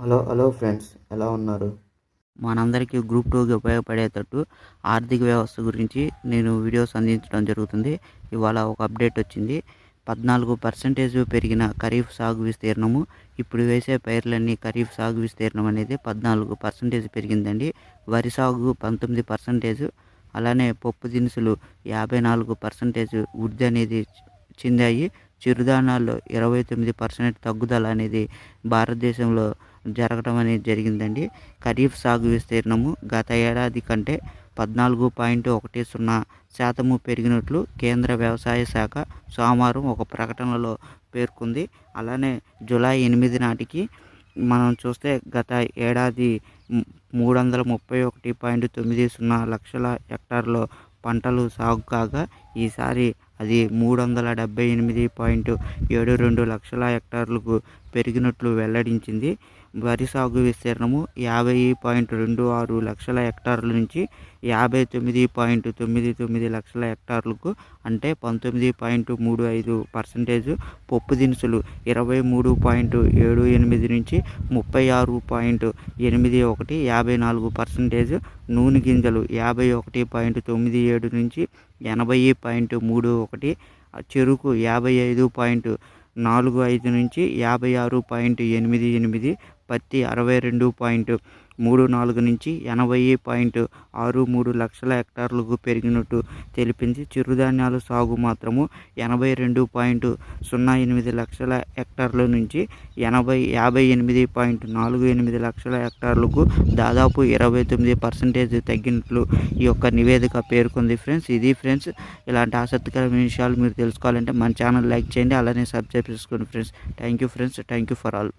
Hello friends, ఎలా ఉన్నారు? మనందరికీ గ్రూప్ 2కి ఉపయోగపడేటట్టు ఆర్థిక వ్యవస్థ గురించి నేను వీడియోస్ అందించడం జరుగుతుంది. ఇవాళ ఒక అప్డేట్ వచ్చింది. 14% పెరిగిన ఖరీఫ్ సాగు విస్తీర్ణము. ఇప్పుడు వేసే పైర్లన్నీ ఖరీఫ్ సాగు విస్తీర్ణం అనేది 14% పెరిగిందండి. వరి సాగు 19%, అలానే పప్పు దినుసులు 54% వృద్ధి అనేది చెందాయి. చిరుధాన్యాల్లో 29% తగ్గుదల అనేది భారతదేశంలో జరగడం అనేది జరిగిందండి. ఖరీఫ్ సాగు విస్తీర్ణము గత ఏడాది కంటే 14.10% పెరిగినట్లు కేంద్ర వ్యవసాయ శాఖ సోమవారం ఒక ప్రకటనలో పేర్కొంది. అలానే జూలై 8 నాటికి మనం చూస్తే గత ఏడాది 331.90 లక్షల హెక్టార్లో పంటలు సాగు కాగా ఈసారి అది 378.72 లక్షల హెక్టార్లకు పెరిగినట్లు వెల్లడించింది. వరి సాగు విస్తీర్ణము 50.26 లక్షల హెక్టార్ల నుంచి 59.99 లక్షల హెక్టార్లకు, అంటే 19.35%. పప్పు దినుసులు 23.78 నుంచి 36.81, 54%. నూనె గింజలు 51.97 నుంచి 80.31, చెరుకు 55.45 నుంచి 56.88, పత్తి 62.34 నుంచి 80.63 లక్షల హెక్టార్లకు పెరిగినట్టు తెలిపింది. చిరుధాన్యాల సాగు మాత్రము 82.08 లక్షల హెక్టార్ల నుంచి 58.48 లక్షల హెక్టార్లకు దాదాపు 29% తగ్గినట్లు ఈ యొక్క నివేదిక పేర్కొంది. ఫ్రెండ్స్, ఇది ఫ్రెండ్స్, ఇలాంటి ఆసక్తికరమైన విషయాలు మీరు తెలుసుకోవాలంటే మన ఛానల్ లైక్ చేయండి, అలానే సబ్స్క్రైబ్ చేసుకోండి friends. Thank you friends, thank you for all.